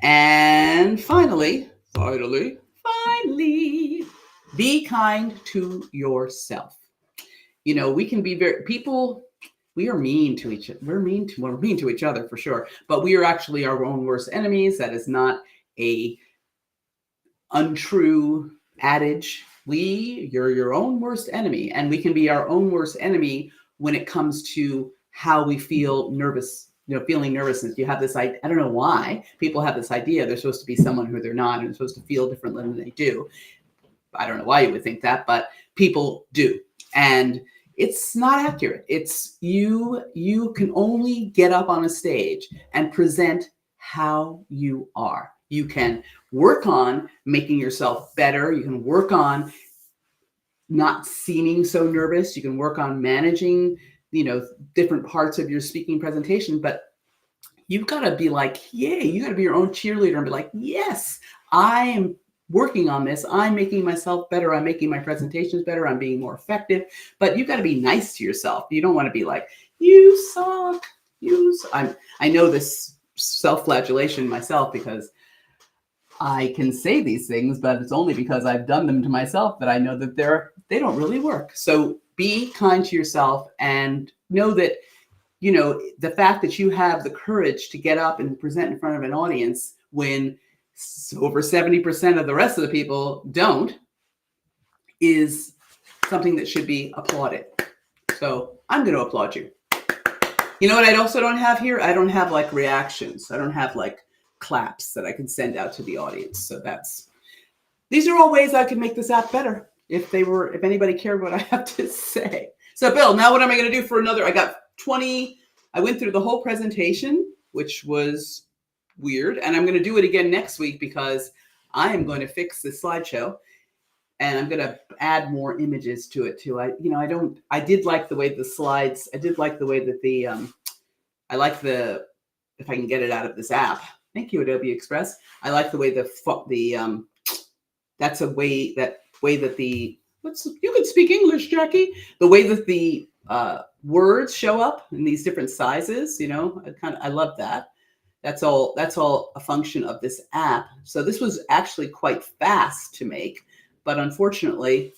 And finally, be kind to yourself. You know, we can be we are mean to each other. We're mean to each other for sure, but we are actually our own worst enemies. That is not a untrue adage. You're your own worst enemy, and we can be our own worst enemy when it comes to how we feel nervous, feeling nervousness. You have this, I don't know why people have this idea they're supposed to be someone who they're not, and they're supposed to feel differently than they do. I don't know why you would think that, but people do. And it's not accurate. It's you can only get up on a stage and present how you are. You can work on making yourself better. You can work on not seeming so nervous. You can work on managing, different parts of your speaking presentation, but you've got to be like, yay, you got to be your own cheerleader and be like, yes, I am working on this. I'm making myself better. I'm making my presentations better. I'm being more effective. But you've got to be nice to yourself. You don't want to be like, you suck. I know this self-flagellation myself because I can say these things, but it's only because I've done them to myself that I know that they don't really work. So be kind to yourself and know that, the fact that you have the courage to get up and present in front of an audience when over 70% of the rest of the people don't is something that should be applauded. So I'm going to applaud you. You know what I also don't have here? I don't have like reactions. I don't have like claps that I can send out to the audience. So these are all ways I could make this app better if anybody cared what I have to say. So Bill, now what am I going to do for another? I went through the whole presentation, which was weird. And I'm going to do it again next week because I am going to fix the slideshow and I'm going to add more images to it too. I did like the way the slides, I did like the way that if I can get it out of this app. Thank you, Adobe Express. I like the way that's a way that you can speak English, Jackie. The way that the words show up in these different sizes, I love that. That's all a function of this app. So this was actually quite fast to make, but unfortunately,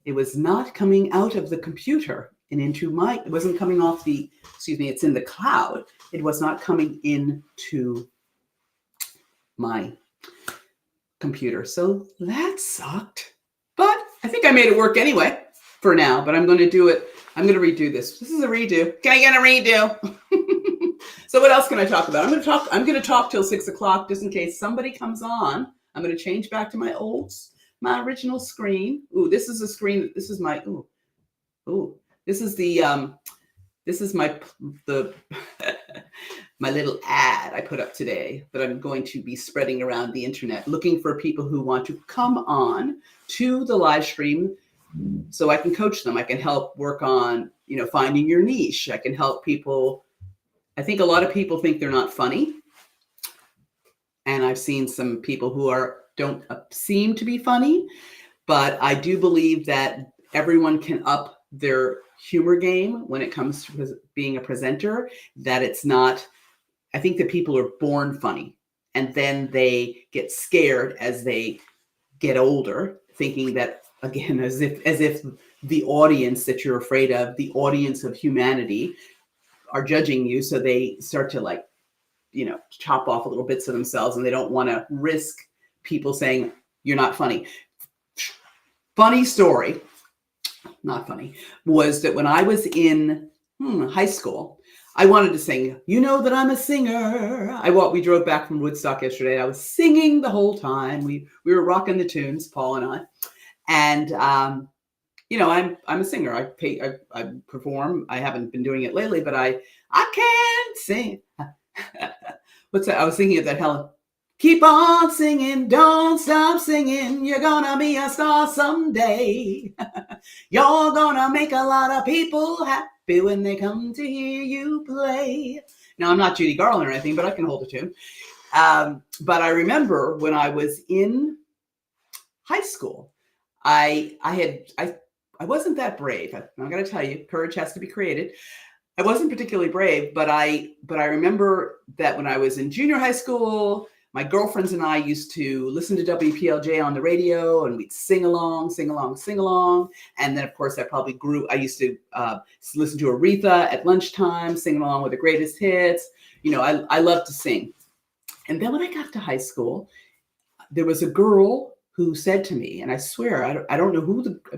it was not coming out of the computer and it wasn't coming off it's in the cloud. It was not coming into my computer. So that sucked, but I think I made it work anyway for now, but I'm going to do it. I'm going to redo this. This is a redo. Can I get a redo? So what else can I talk about? I'm going to talk till 6:00 just in case somebody comes on. I'm going to change back to my original screen. Ooh, this is a screen. This is my, this is my little ad I put up today that I'm going to be spreading around the internet, looking for people who want to come on to the live stream so I can coach them. I can help work on, finding your niche. I can help people. I think a lot of people think they're not funny. And I've seen some people who don't seem to be funny, but I do believe that everyone can up their humor game when it comes to being a presenter, that it's not I think that people are born funny, and then they get scared as they get older, thinking that, again, as if the audience that you're afraid of, the audience of humanity, are judging you, so they start to, like, chop off little bits of themselves, and they don't want to risk people saying you're not funny. Funny story, not funny, was that when I was in high school, I wanted to sing. You know that I'm a singer. We drove back from Woodstock yesterday. I was singing the whole time. We were rocking the tunes, Paul and I. And I'm a singer. I perform. I haven't been doing it lately, but I can sing. What's that? I was thinking of that, Helen. Keep on singing, don't stop singing. You're gonna be a star someday. You're gonna make a lot of people happy when they come to hear you play. Now, I'm not Judy Garland or anything, but I can hold a tune. But I remember when I was in high school, I wasn't that brave. I'm going to tell you, courage has to be created. I wasn't particularly brave, but I remember that when I was in junior high school, my girlfriends and I used to listen to WPLJ on the radio, and we'd sing along. And then, of course, I used to listen to Aretha at lunchtime, singing along with the greatest hits. I love to sing. And then when I got to high school, there was a girl who said to me, and I swear, I don't know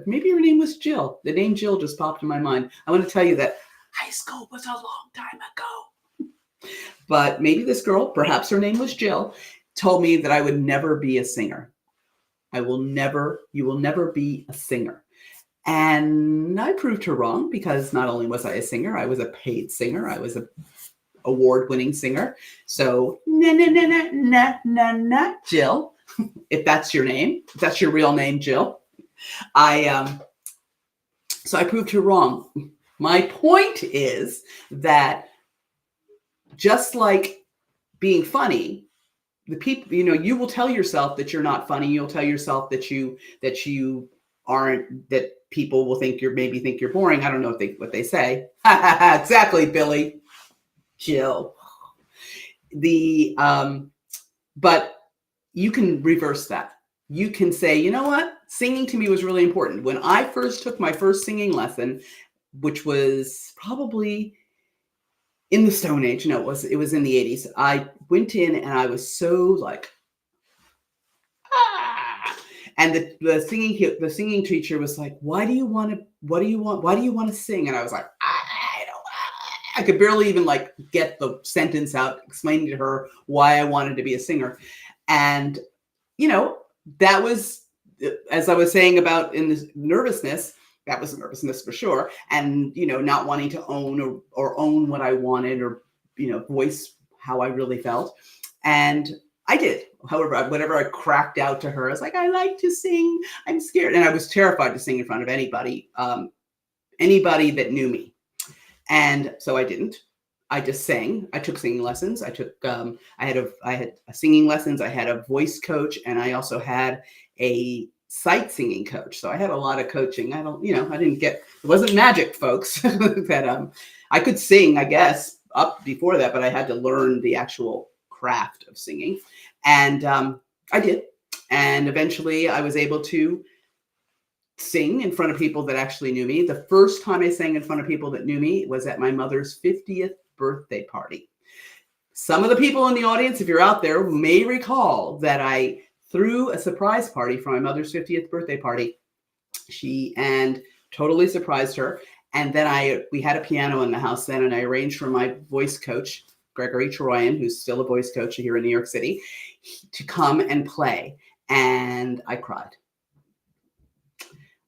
maybe her name was Jill. The name Jill just popped in my mind. I want to tell you that high school was a long time ago. But maybe this girl, perhaps her name was Jill, told me that I would never be a singer. You will never be a singer. And I proved her wrong, because not only was I a singer, I was a paid singer. I was an award-winning singer. So, Jill, if that's your name, if that's your real name, Jill. So I proved her wrong. My point is that just like being funny, the people, you will tell yourself that you're not funny. You'll tell yourself that you aren't, that people will maybe think you're boring. I don't know what they say. Exactly, Billy. Jill. But you can reverse that. You can say, you know what? Singing to me was really important. When I first took my first singing lesson, which was probably in the Stone Age. No, it was in the 80s. I went in and I was so like, and the singing teacher was like, why do you want to sing? And I was like, I could barely even like get the sentence out, explaining to her why I wanted to be a singer. And, that was, as I was saying about in this nervousness, that was nervousness for sure. And, not wanting to own or own what I wanted, or, voice how I really felt. And I did. However, whatever I cracked out to her, I was like, I like to sing. I'm scared. And I was terrified to sing in front of anybody that knew me. And so I didn't. I just sang. I took singing lessons. I had singing lessons. I had a voice coach, and I also had a sight singing coach. So I had a lot of coaching. It wasn't magic, folks. That I could sing, I guess, up before that, but I had to learn the actual craft of singing. And I did. And eventually I was able to sing in front of people that actually knew me. The first time I sang in front of people that knew me was at my mother's 50th birthday party. Some of the people in the audience, if you're out there, may recall that I threw a surprise party for my mother's 50th birthday party. And totally surprised her. And then we had a piano in the house then, and I arranged for my voice coach, Gregory Troyan, who's still a voice coach here in New York City, to come and play. And I cried.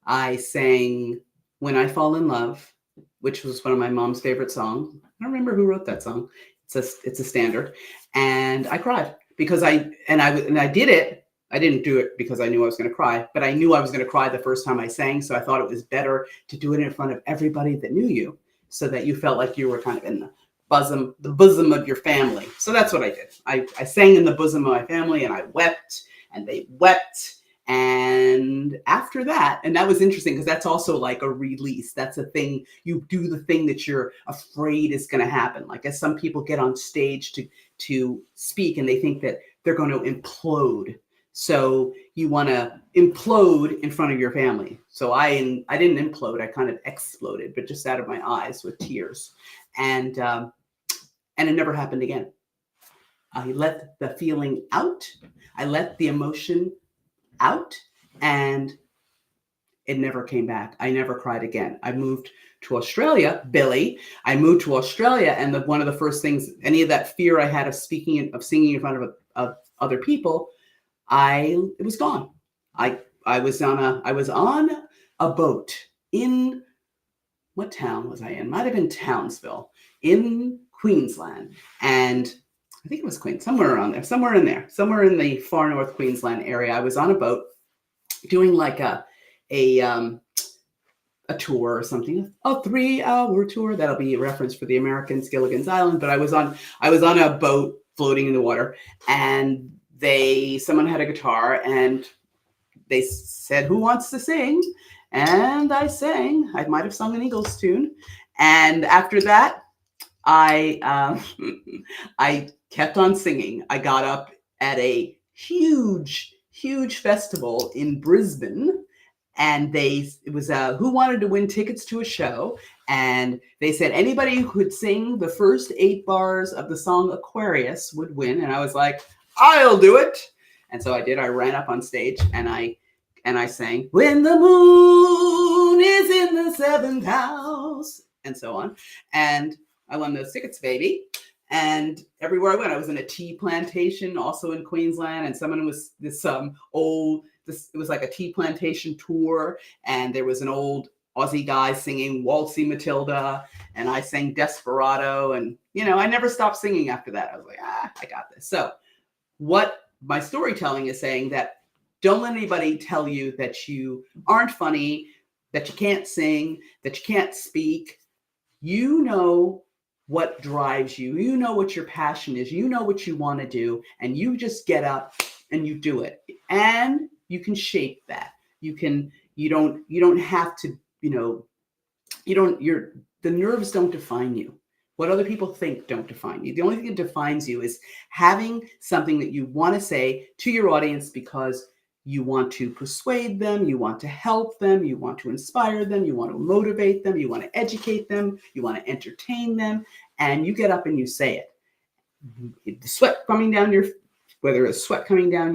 I sang When I Fall in Love, which was one of my mom's favorite songs. I don't remember who wrote that song. It's a standard. And I cried because I did it. I didn't do it because I knew I was going to cry, but I knew I was going to cry the first time I sang. So I thought it was better to do it in front of everybody that knew you, so that you felt like you were kind of in the bosom of your family. So that's what I did. I sang in the bosom of my family, and I wept, and they wept. And And after that, and that was interesting because that's also like a release. That's a thing. You do the thing that you're afraid is going to happen. Like as some people get on stage to speak and they think that they're going to implode. So you want to implode in front of your family. So I didn't implode. I kind of exploded, but just out of my eyes with tears. And it never happened again. I let the feeling out. I let the emotion out, and it never came back. I never cried again. I moved to Australia, Billy. I moved to Australia, and one of the first things, any of that fear I had of singing in front of other people, it was gone. I was on a boat in, what town was I in? Might have been Townsville in Queensland, and I think it was Queens, somewhere around there, somewhere in the far north Queensland area. I was on a boat doing like a tour or something, a 3-hour tour. That'll be a reference for the Americans, Gilligan's Island. But I was on a boat floating in the water, and someone had a guitar, and they said, "Who wants to sing?" And I sang. I might have sung an Eagles tune. And after that, I kept on singing. I got up at a huge festival in Brisbane, and it was who wanted to win tickets to a show, and they said anybody who could sing the first 8 bars of the song Aquarius would win. And I was like, I'll do it. And so I did. I ran up on stage and I sang "When the Moon is in the 7th House" and so on. And I won those tickets, baby. And everywhere I went, I was in a tea plantation, also in Queensland. And someone was it was like a tea plantation tour. And there was an old Aussie guy singing "Waltzy Matilda," and I sang "Desperado." And, I never stopped singing after that. I was like, I got this. So what my storytelling is saying, that don't let anybody tell you that you aren't funny, that you can't sing, that you can't speak. You know what drives you. You know what your passion is. You know what you want to do, and you just get up and you do it. And you can shape that. You don't have to, the nerves don't define you. What other people think don't define you. The only thing that defines you is having something that you want to say to your audience because you want to persuade them, you want to help them, you want to inspire them, you want to motivate them, you want to educate them, you want to entertain them, and you get up and you say it. The sweat coming down whether it's sweat coming down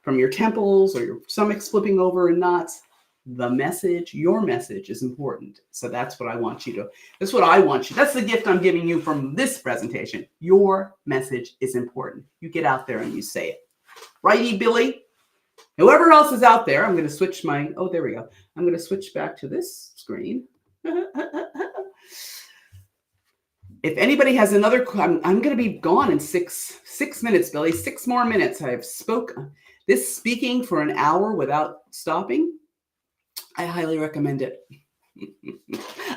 from your temples or your stomach flipping over in knots, your message is important. So that's what I want you. That's the gift I'm giving you from this presentation. Your message is important. You get out there and you say it. Righty, Billy? Whoever else is out there, I'm going to switch there we go. I'm going to switch back to this screen. If anybody has another, I'm going to be gone in six minutes, Billy. 6 more minutes. I have speaking for an hour without stopping. I highly recommend it.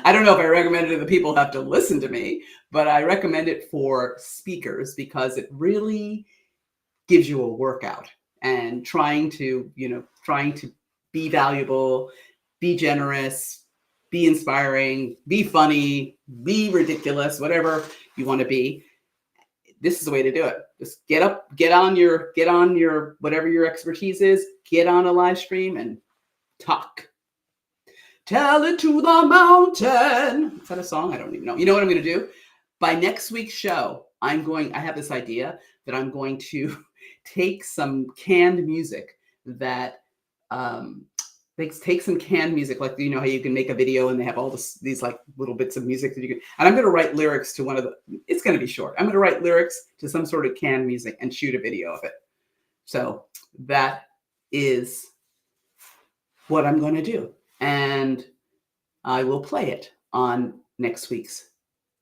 I don't know if I recommend it to the people who have to listen to me, but I recommend it for speakers because it really gives you a workout. And trying to be valuable, be generous, be inspiring, be funny, be ridiculous, whatever you want to be. This is the way to do it. Just get up, get on your whatever your expertise is, get on a live stream and talk. Tell it to the mountain. Is that a song? I don't even know. You know what I'm going to do? By next week's show, I have this idea that I'm going to take some canned music like how you can make a video and they have all these like little bits of music that you can, and I'm going to write lyrics to it's going to be short. I'm going to write lyrics to some sort of canned music and shoot a video of it. So that is what I'm going to do. And I will play it on next week's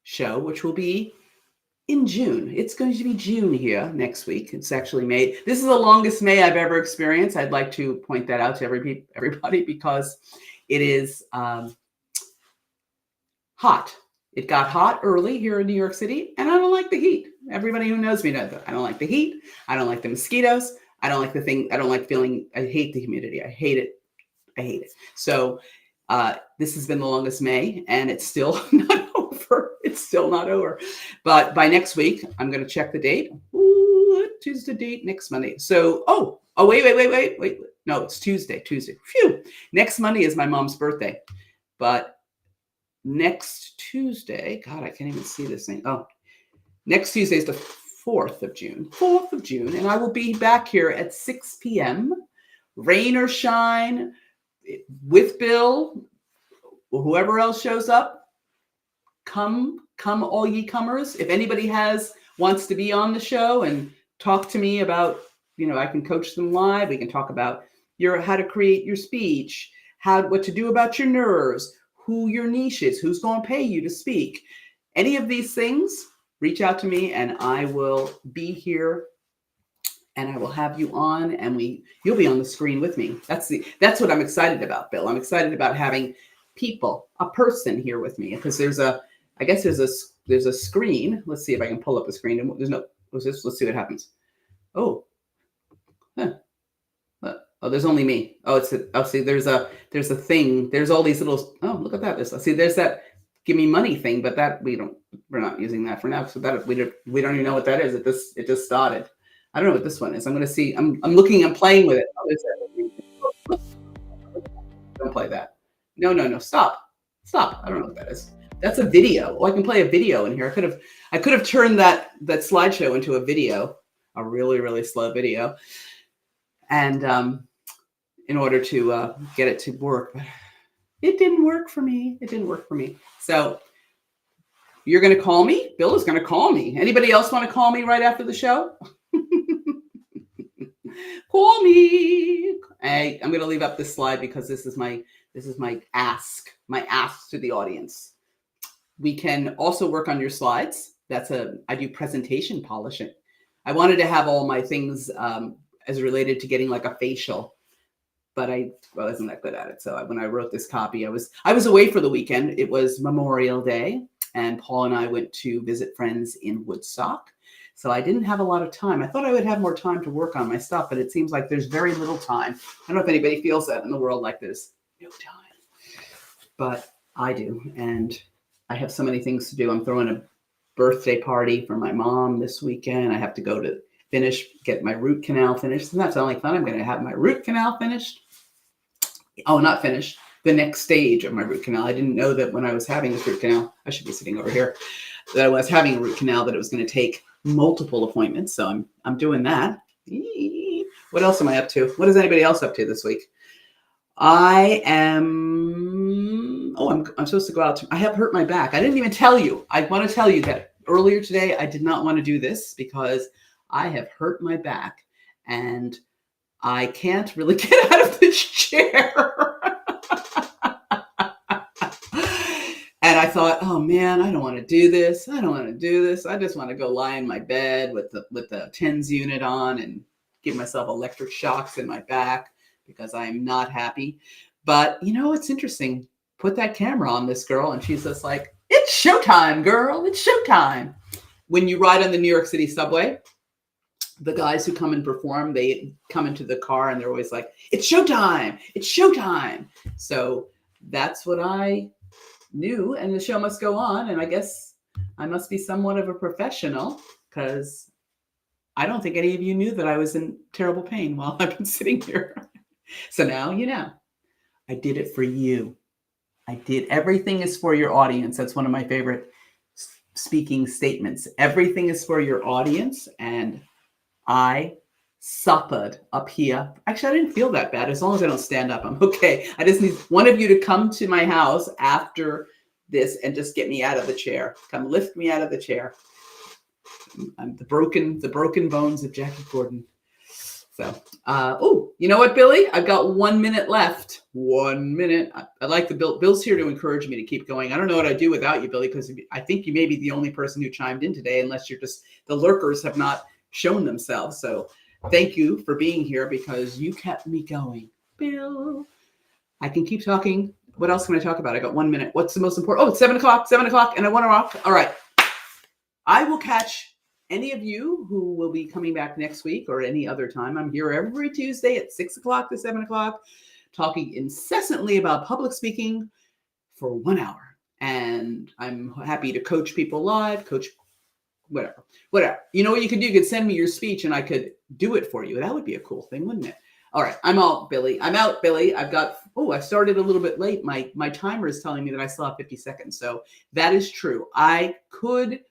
show, which will be in June. It's going to be June here next week. It's actually May. This is the longest May I've ever experienced. I'd like to point that out to everybody because it is hot. It got hot early here in New York City, and I don't like the heat. Everybody who knows me knows that. I don't like the heat. I don't like the mosquitoes. I don't like the thing. I don't like feeling, I hate the humidity. I hate it. I hate it. So this has been the longest May, and it's still not over. It's still not over. But by next week, I'm going to check the date. What is the date? Next Monday. So, wait. No, it's Tuesday. Phew. Next Monday is my mom's birthday. But next Tuesday, God, I can't even see this thing. Oh, next Tuesday is the 4th of June. 4th of June. And I will be back here at 6 p.m. Rain or shine, with Bill, or whoever else shows up. Come all ye comers. If anybody wants to be on the show and talk to me about, I can coach them live. We can talk about how to create your speech, what to do about your nerves, who your niche is, who's going to pay you to speak. Any of these things, reach out to me and I will be here and I will have you on and you'll be on the screen with me. That's what I'm excited about, Bill. I'm excited about having a person here with me, because there's a screen. Let's see if I can pull up a screen. Let's see what happens. Oh, there's only me. See, there's a thing. There's all these little, look at that. There's that give me money thing, but that we're not using that for now. So that we don't even know what that is. It just started. I don't know what this one is. I'm going to see. I'm playing with it. Don't play that. No, stop. I don't know what that is. That's a video. I can play a video in here. I could have turned that slideshow into a video, a really, really slow video. And in order to get it to work, but it didn't work for me. So you're going to call me? Bill is going to call me. Anybody else want to call me right after the show? Call me. I'm going to leave up this slide because this is my ask to the audience. We can also work on your slides. I do presentation polishing. I wanted to have all my things as related to getting like a facial, but I wasn't that good at it. So when I wrote this copy, I was away for the weekend. It was Memorial Day, and Paul and I went to visit friends in Woodstock. So I didn't have a lot of time. I thought I would have more time to work on my stuff, but it seems like there's very little time. I don't know if anybody feels that in the world, like there's no time, but I do. And I have so many things to do. I'm throwing a birthday party for my mom this weekend. I have to go to get my root canal finished. And that's the only fun. I'm going to have my root canal finished. Oh, not finished. The next stage of my root canal. I didn't know that when I was having this root canal, I should be sitting over here, that I was having a root canal, that it was going to take multiple appointments. So I'm doing that. What else am I up to? What is anybody else up to this week? I'm supposed to go out. I have hurt my back. I didn't even tell you. I want to tell you that earlier today, I did not want to do this because I have hurt my back and I can't really get out of this chair. And I thought, oh man, I don't want to do this. I just want to go lie in my bed with the TENS unit on and give myself electric shocks in my back because I am not happy. But it's interesting. Put that camera on this girl and she's just like, it's showtime, girl. It's showtime. When you ride on the New York City subway, the guys who come and perform, they come into the car and they're always like, it's showtime. It's showtime. So that's what I knew, and the show must go on. And I guess I must be somewhat of a professional because I don't think any of you knew that I was in terrible pain while I've been sitting here. So now you know. I did it for you. Everything is for your audience. That's one of my favorite speaking statements. Everything is for your audience, and I suffered up here. Actually, I didn't feel that bad. As long as I don't stand up, I'm okay. I just need one of you to come to my house after this and just get me out of the chair. Come lift me out of the chair. I'm the broken bones of Jackie Gordon. So, you know what, Billy? I've got 1 minute left. 1 minute. I like the Bill. Bill's here to encourage me to keep going. I don't know what I'd do without you, Billy, because I think you may be the only person who chimed in today, unless you're just, the lurkers have not shown themselves. So thank you for being here because you kept me going, Bill. I can keep talking. What else can I talk about? I got 1 minute. What's the most important? Oh, it's 7 o'clock, and I want to rock. All right. I will catch any of you who will be coming back next week or any other time, I'm here every Tuesday at 6 o'clock to 7 o'clock, talking incessantly about public speaking for 1 hour. And I'm happy to coach people live, coach whatever. You know what you could do? You could send me your speech and I could do it for you. That would be a cool thing, wouldn't it? All right, I'm out, Billy. I've got, I started a little bit late. My timer is telling me that I still have 50 seconds. So that is true. I could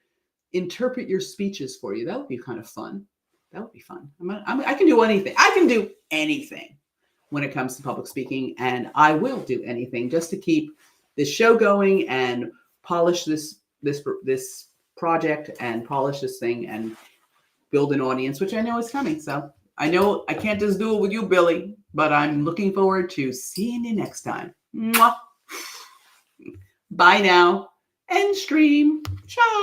interpret your speeches for you. That would be kind of fun. That would be fun. I can do anything. I can do anything when it comes to public speaking, and I will do anything just to keep this show going and polish this project and polish this thing and build an audience, which I know is coming. So I know I can't just do it with you, Billy, but I'm looking forward to seeing you next time. Mwah. Bye now. End stream. Ciao.